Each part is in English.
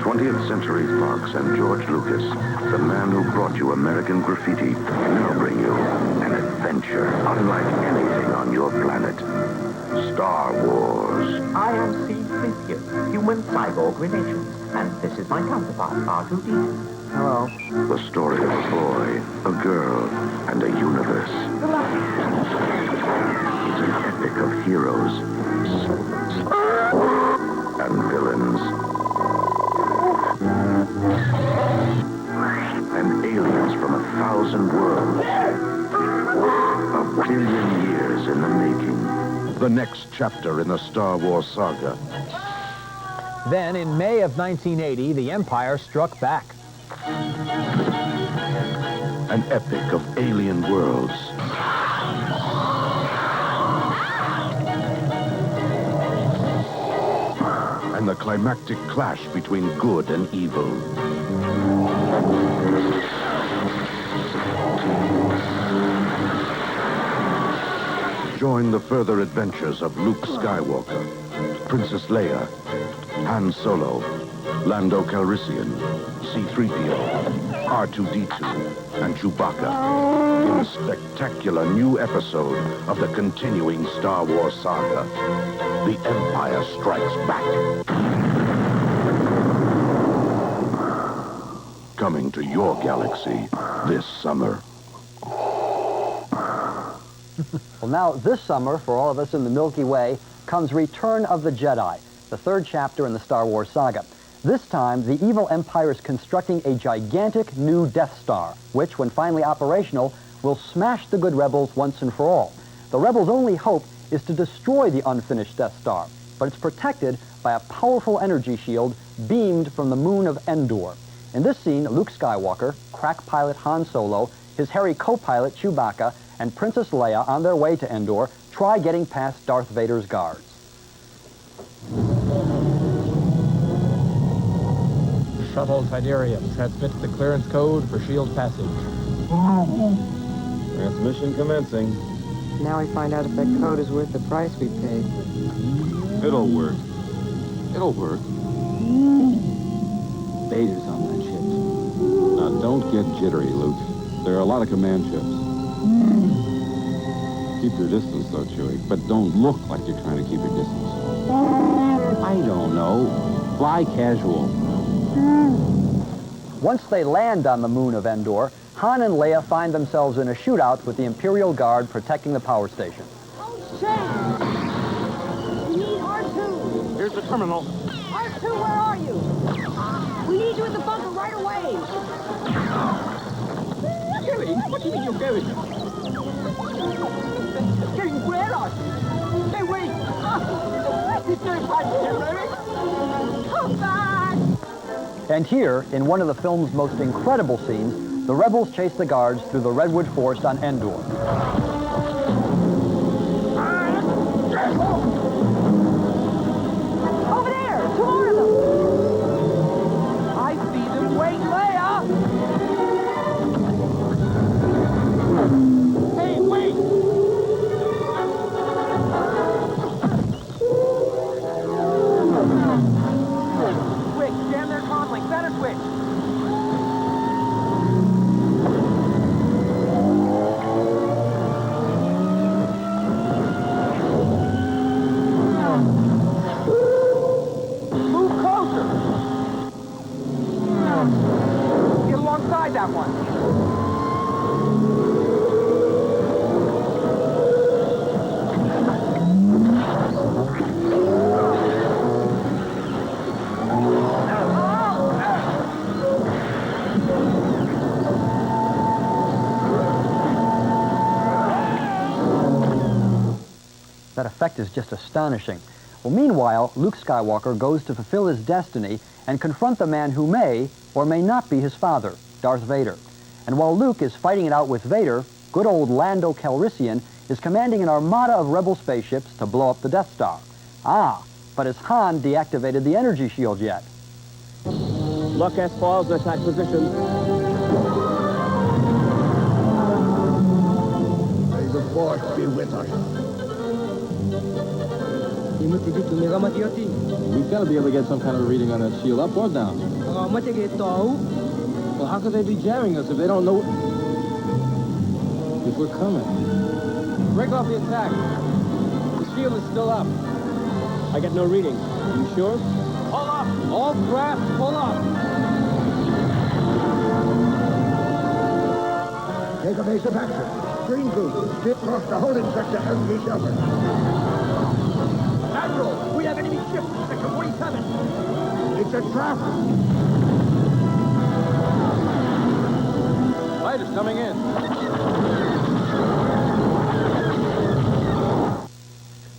20th Century Fox and George Lucas, the man who brought you American Graffiti, now bring you an adventure unlike anything on your planet. Star Wars. I am C-3PO, human cyborg relations, and this is my counterpart, R2-D2. Hello. The story of a boy, a girl, and a universe. It's an epic of heroes and villains and aliens from 1,000 worlds. A billion years in the making. The next chapter in the Star Wars saga. Then, in May of 1980, the Empire struck back. An epic of alien worlds. And the climactic clash between good and evil. Join the further adventures of Luke Skywalker, Princess Leia, Han Solo, Lando Calrissian, C-3PO, R2-D2, and Chewbacca in a spectacular new episode of the continuing Star Wars saga, The Empire Strikes Back. Coming to your galaxy this summer. Well, now, this summer, for all of us in the Milky Way, comes Return of the Jedi, the third chapter in the Star Wars saga. This time, the evil Empire is constructing a gigantic new Death Star, which, when finally operational, will smash the good rebels once and for all. The rebels' only hope is to destroy the unfinished Death Star, but it's protected by a powerful energy shield beamed from the moon of Endor. In this scene, Luke Skywalker, crack pilot Han Solo, his hairy co-pilot Chewbacca, and Princess Leia on their way to Endor try getting past Darth Vader's guards. Shuttle Tidarium transmits the clearance code for shield passage. Transmission commencing. Now we find out if that code is worth the price we paid. It'll work. It'll work. Vader's on that ship. Now, don't get jittery, Luke. There are a lot of command ships. Keep your distance, though, Chewie, but don't look like you're trying to keep your distance. I don't know. Fly casual. Once they land on the moon of Endor, Han and Leia find themselves in a shootout with the Imperial Guard protecting the power station. Oh, shit! We need R2. Here's the terminal. R2, where are you? We need you in the bunker right away. Chewie, what do you mean you're going? Chewie, where are you? Hey, wait! It's no fun, Come back! And here, in one of the film's most incredible scenes, the rebels chase the guards through the Redwood Forest on Endor. Over there! 2 more of them! I see them! Wait, Leia! Hey, wait! Switch! Jam their comlink! Better switch! Move closer! Get alongside that one! That effect is just astonishing. Well, meanwhile, Luke Skywalker goes to fulfill his destiny and confront the man who may or may not be his father, Darth Vader. And while Luke is fighting it out with Vader, good old Lando Calrissian is commanding an armada of rebel spaceships to blow up the Death Star. Ah, but has Han deactivated the energy shield yet? Look, S-Falls, attack position. May the Force be with us. We've got to be able to get some kind of reading on that shield, up or down. Well, how could they be jamming us if they don't know if we're coming? Break off the attack. The shield is still up. I get no reading. You sure? Pull up! All craft, pull up! Take a base of action. Green group, strip across the holding sector as we shelter. Admiral, we have enemy ships, Sector 47. It's a trap. Fighters coming in.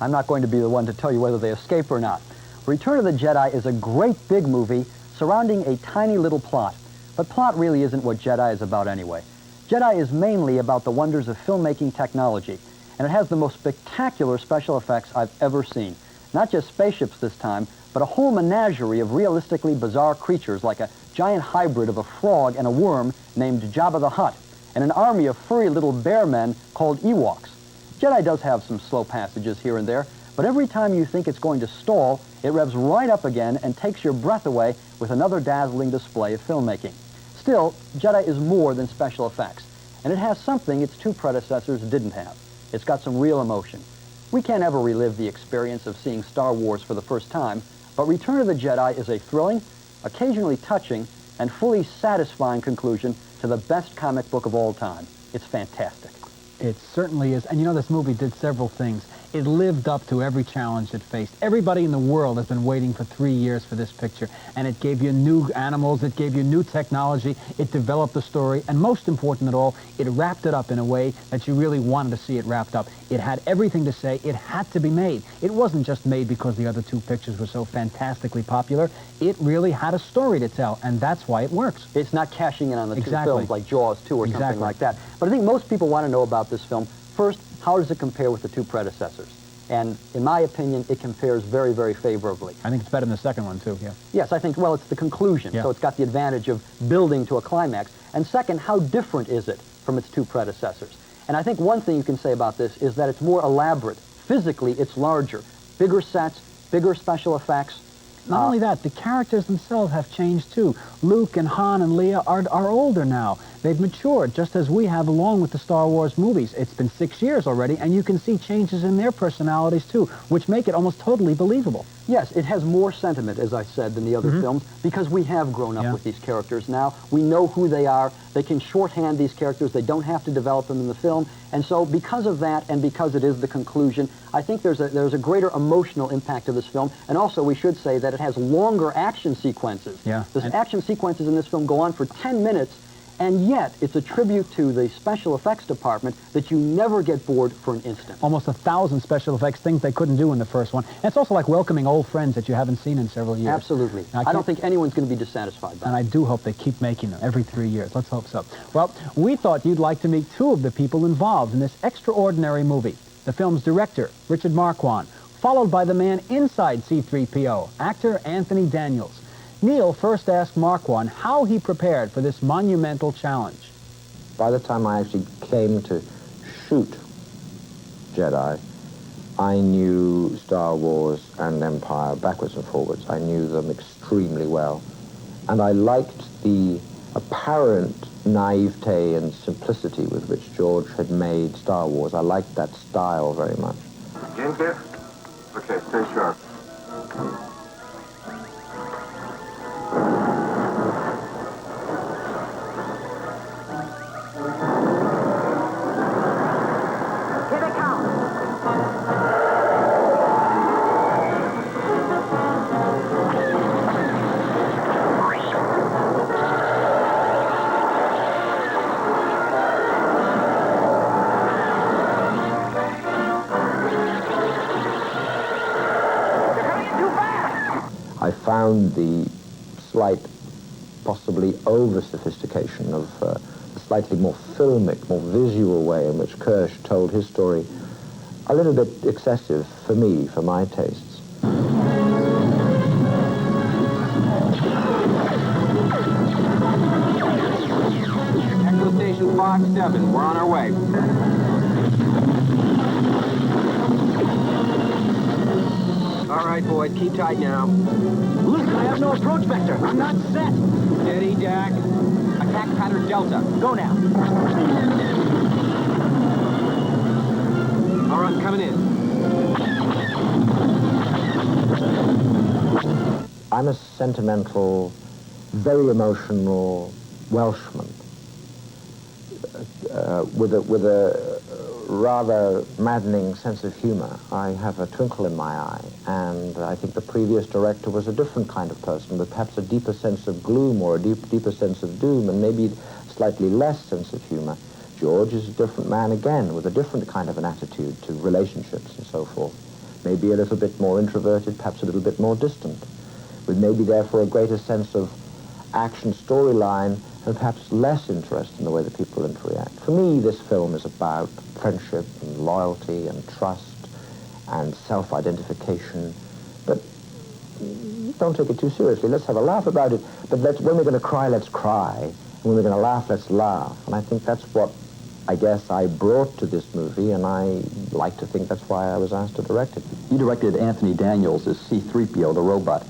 I'm not going to be the one to tell you whether they escape or not. Return of the Jedi is a great big movie surrounding a tiny little plot. But plot really isn't what Jedi is about anyway. Jedi is mainly about the wonders of filmmaking technology, and it has the most spectacular special effects I've ever seen. Not just spaceships this time, but a whole menagerie of realistically bizarre creatures like a giant hybrid of a frog and a worm named Jabba the Hutt, and an army of furry little bear men called Ewoks. Jedi does have some slow passages here and there, but every time you think it's going to stall, it revs right up again and takes your breath away with another dazzling display of filmmaking. Still, Jedi is more than special effects, and it has something its two predecessors didn't have. It's got some real emotion. We can't ever relive the experience of seeing Star Wars for the first time, but Return of the Jedi is a thrilling, occasionally touching, and fully satisfying conclusion to the best comic book of all time. It's fantastic. It certainly is. And you know, this movie did several things. It lived up to every challenge it faced. Everybody in the world has been waiting for 3 years for this picture. And it gave you new animals. It gave you new technology. It developed the story. And most important of all, it wrapped it up in a way that you really wanted to see it wrapped up. It had everything to say. It had to be made. It wasn't just made because the other two pictures were so fantastically popular. It really had a story to tell. And that's why it works. It's not cashing in on the two Exactly. films like Jaws 2 or something Exactly. like that. But I think most people want to know about this film. First, how does it compare with the two predecessors? And in my opinion, it compares very, very favorably. I think it's better than the second one, too, yeah. Yes, I think, well, it's the conclusion, Yeah. so it's got the advantage of building to a climax. And second, how different is it from its two predecessors? And I think one thing you can say about this is that it's more elaborate. Physically, it's larger. Bigger sets, bigger special effects. Not only that, the characters themselves have changed, too. Luke and Han and Leia are older now. They've matured, just as we have along with the Star Wars movies. It's been 6 years already, and you can see changes in their personalities, too, which make it almost totally believable. Yes, it has more sentiment, as I said, than the other films, because we have grown up with these characters now. We know who they are. They can shorthand these characters. They don't have to develop them in the film. And so because of that, and because it is the conclusion, I think there's a greater emotional impact to this film. And also, we should say that it has longer action sequences. Yeah. The action sequences in this film go on for 10 minutes, and yet it's a tribute to the special effects department that you never get bored for an instant. Almost 1,000 special effects, things they couldn't do in the first one. And it's also like welcoming old friends that you haven't seen in several years. Absolutely. I don't think anyone's going to be dissatisfied by And I do hope they keep making them every 3 years. Let's hope so. Well, we thought you'd like to meet two of the people involved in this extraordinary movie. The film's director, Richard Marquand, followed by the man inside C-3PO, actor Anthony Daniels. Neil first asked Marquand how he prepared for this monumental challenge. By the time I actually came to shoot Jedi, I knew Star Wars and Empire backwards and forwards. I knew them extremely well. And I liked the apparent naivete and simplicity with which George had made Star Wars. I liked that style very much. Game clear? Okay, stay sharp. Here they come. I found the slight, possibly over-sophistication of a slightly more filmic, more visual way in which Kirsch told his story a little bit excessive for me, for my tastes. Echo Station 5-7, we're on our way. All right, Boyd, keep tight now. Listen, I have no approach vector. I'm not set. Steady, Jack. Attack pattern Delta. Go now. All right, I'm coming in. I'm a sentimental, very emotional Welshman with a rather maddening sense of humor. I have a twinkle in my eye, and I think the previous director was a different kind of person with perhaps a deeper sense of gloom or a deeper sense of doom, and maybe slightly less sense of humor. George is a different man again, with a different kind of an attitude to relationships and so forth. Maybe a little bit more introverted, perhaps a little bit more distant, with maybe therefore a greater sense of action storyline and perhaps less interest in the way that people interact. For me, this film is about friendship and loyalty and trust and self-identification. But don't take it too seriously. Let's have a laugh about it. But when we're going to cry, let's cry. And when we're going to laugh, let's laugh. And I think that's what I guess I brought to this movie, and I like to think that's why I was asked to direct it. You directed Anthony Daniels as C-3PO, the robot.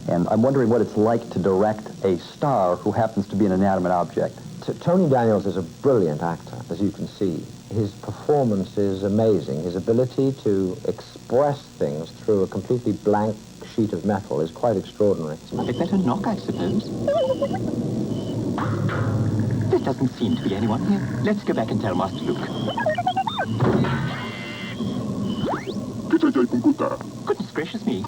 And I'm wondering what it's like to direct a star who happens to be an inanimate object. Tony Daniels is a brilliant actor, as you can see. His performance is amazing. His ability to express things through a completely blank sheet of metal is quite extraordinary. I'd better knock, I suppose. There doesn't seem to be anyone here. Let's go back and tell Master Luke. Goodness gracious me.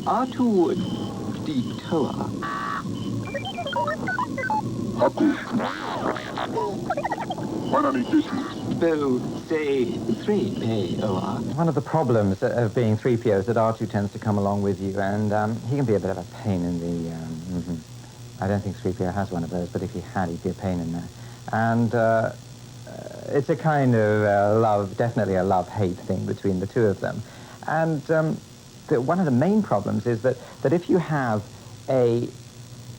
R2-D-Toa. Bo, say 3-P-O-R. One of the problems of being 3PO is that R2 tends to come along with you, and he can be a bit of a pain in the... I don't think 3PO has one of those, but if he had, he'd be a pain in there. And it's a kind of definitely a love-hate thing between the two of them. And one of the main problems is that if you have a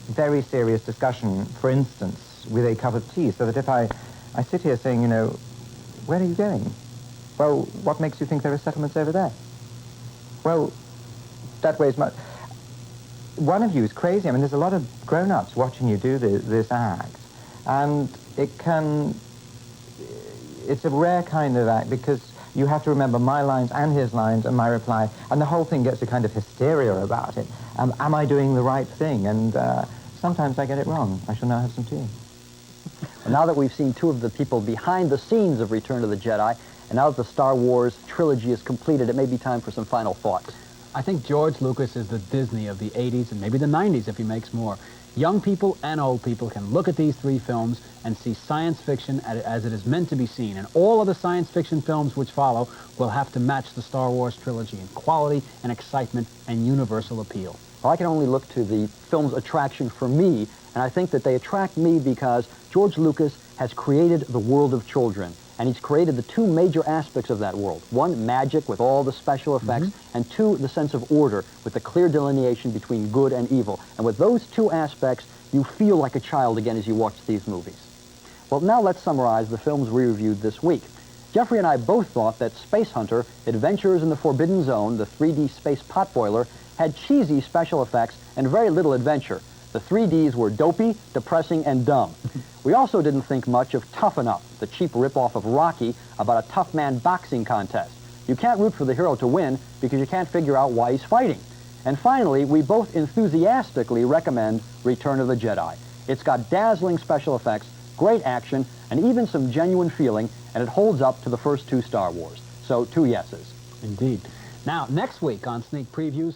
very serious discussion, for instance, with a cup of tea, so that if I sit here saying, you know, where are you going? Well, what makes you think there are settlements over there? Well, that weighs much. One of you is crazy. I mean, there's a lot of grown-ups watching you do this act, and it's a rare kind of act because you have to remember my lines and his lines and my reply, and the whole thing gets a kind of hysteria about it. Am I doing the right thing? And sometimes I get it wrong. I shall now have some tea. Well, now that we've seen two of the people behind the scenes of Return of the Jedi, and now that the Star Wars trilogy is completed, it may be time for some final thoughts. I think George Lucas is the Disney of the 80s and maybe the 90s if he makes more. Young people and old people can look at these three films and see science fiction as it is meant to be seen. And all of the science fiction films which follow will have to match the Star Wars trilogy in quality and excitement and universal appeal. Well, I can only look to the film's attraction for me, and I think that they attract me because George Lucas has created the world of children. And he's created the two major aspects of that world. One, magic with all the special effects, and two, the sense of order with the clear delineation between good and evil. And with those two aspects, you feel like a child again as you watch these movies. Well, now let's summarize the films we reviewed this week. Jeffrey and I both thought that Space Hunter, Adventures in the Forbidden Zone, the 3D space potboiler, had cheesy special effects and very little adventure. The 3Ds were dopey, depressing, and dumb. We also didn't think much of Tough Enough, the cheap ripoff of Rocky about a tough man boxing contest. You can't root for the hero to win because you can't figure out why he's fighting. And finally, we both enthusiastically recommend Return of the Jedi. It's got dazzling special effects, great action, and even some genuine feeling, and it holds up to the first two Star Wars. So 2 yeses. Indeed. Now, next week on Sneak Previews,